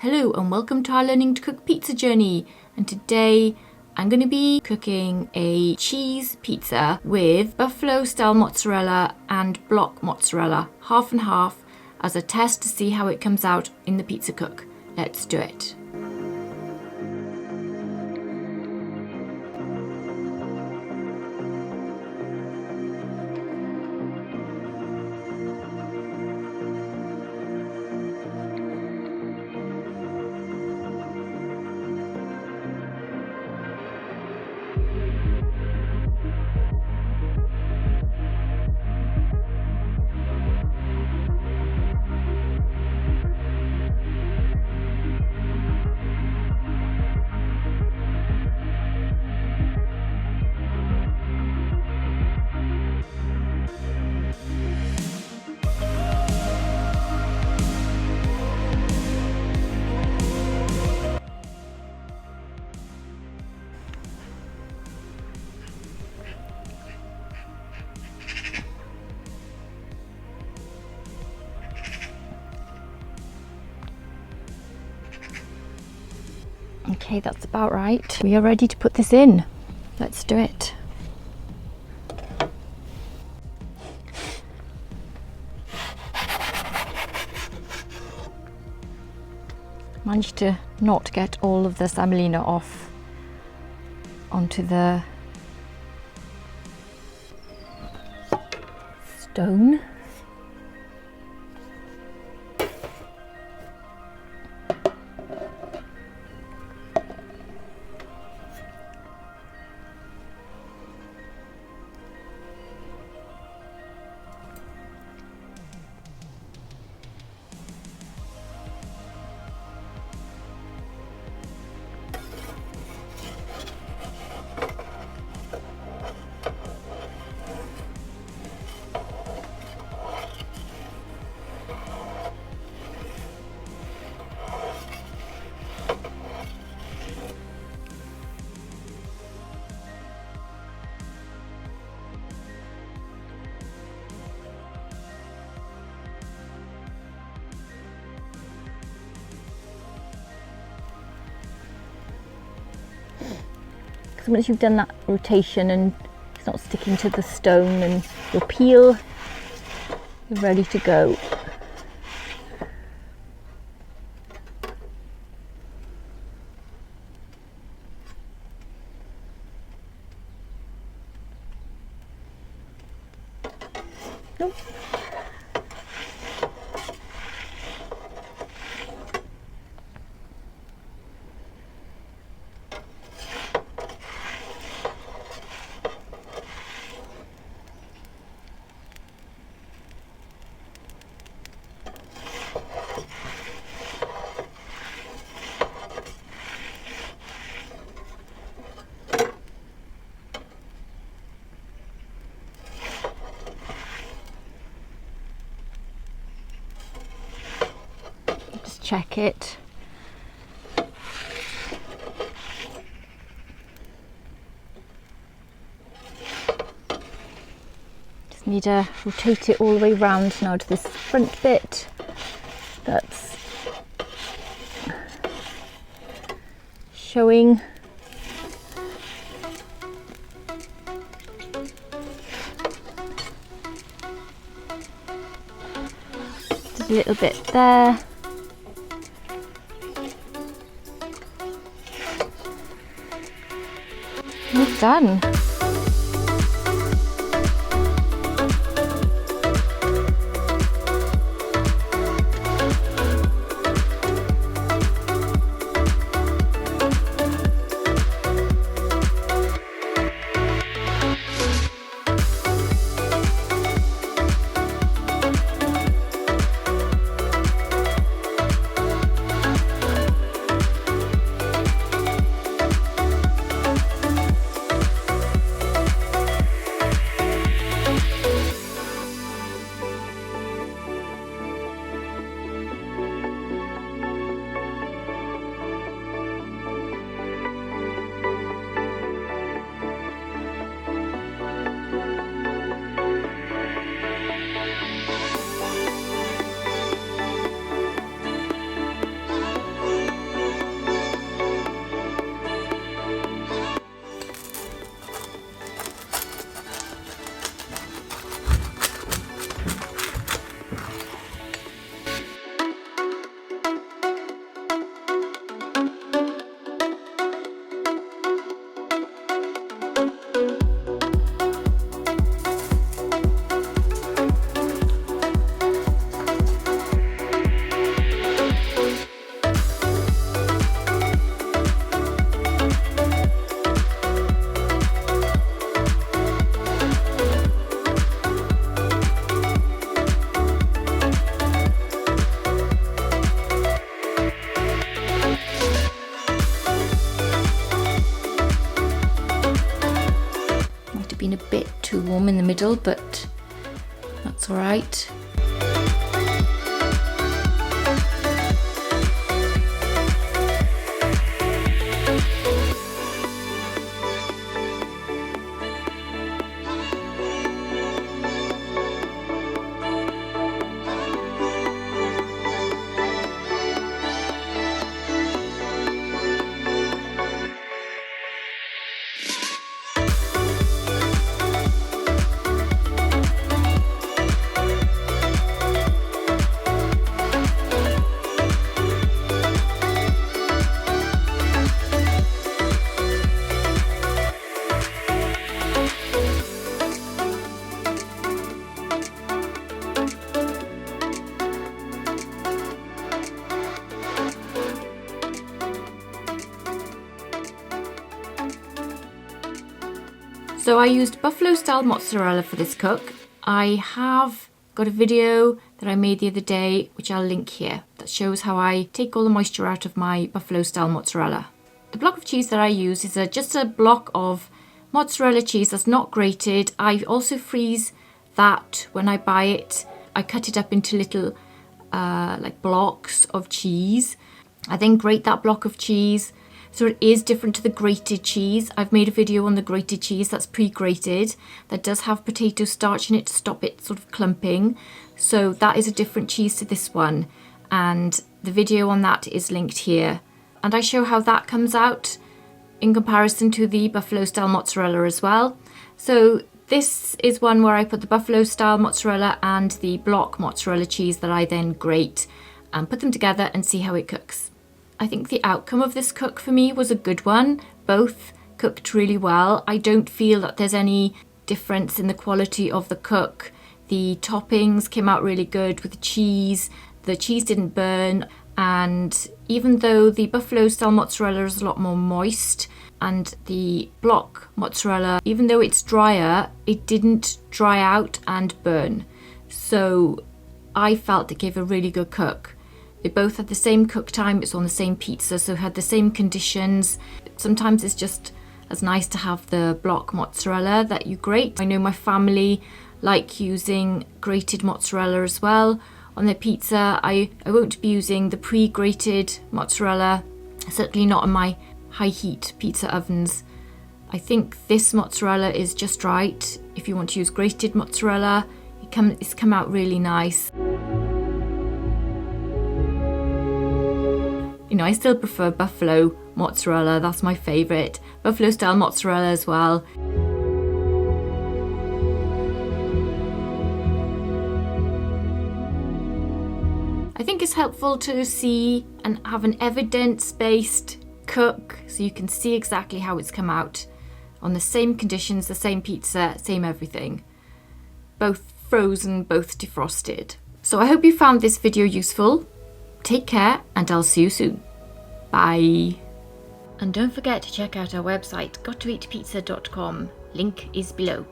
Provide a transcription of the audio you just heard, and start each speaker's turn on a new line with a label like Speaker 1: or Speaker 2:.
Speaker 1: Hello and welcome to our Learning to Cook Pizza journey, and today I'm going to be cooking a cheese pizza with buffalo style mozzarella and block mozzarella, half and half, as a test to see how it comes out in the pizza cook. Let's do it. Okay, that's about right. We are ready to put this in. Let's do it. Managed to not get all of the semolina off onto the stone. Because once you've done that rotation and it's not sticking to the stone and your peel, you're ready to go. Nope. Check it. Just need to rotate it all the way round now to this front bit. That's showing. Just a little bit there. It's done. bit too warm in the middle, but that's all right. So I used buffalo style mozzarella for this cook. I have got a video that I made the other day, which I'll link here, that shows how I take all the moisture out of my buffalo style mozzarella. The block of cheese that I use is just a block of mozzarella cheese that's not grated. I also freeze that when I buy it. I cut it up into little like blocks of cheese. I then grate that block of cheese. So it is different to the grated cheese. I've made a video on the grated cheese that's pre-grated. That does have potato starch in it to stop it sort of clumping. So that is a different cheese to this one. And the video on that is linked here. And I show how that comes out in comparison to the buffalo style mozzarella as well. So this is one where I put the buffalo style mozzarella and the block mozzarella cheese that I then grate and put them together and see how it cooks. I think the outcome of this cook for me was a good one. Both cooked really well. I don't feel that there's any difference in the quality of the cook. The toppings came out really good with the cheese. The cheese didn't burn. And even though the buffalo style mozzarella is a lot more moist and the block mozzarella, even though it's drier, it didn't dry out and burn. So I felt it gave a really good cook. They both had the same cook time, it's on the same pizza, so had the same conditions. Sometimes it's just as nice to have the block mozzarella that you grate. I know my family like using grated mozzarella as well on their pizza. I won't be using the pre-grated mozzarella, certainly not on my high heat pizza ovens. I think this mozzarella is just right. If you want to use grated mozzarella, it's come out really nice. You know, I still prefer buffalo mozzarella, that's my favourite. Buffalo style mozzarella as well. I think it's helpful to see and have an evidence-based cook so you can see exactly how it's come out on the same conditions, the same pizza, same everything. Both frozen, both defrosted. So I hope you found this video useful. Take care and I'll see you soon. Bye. And don't forget to check out our website, gottoeatpizza.com. Link is below.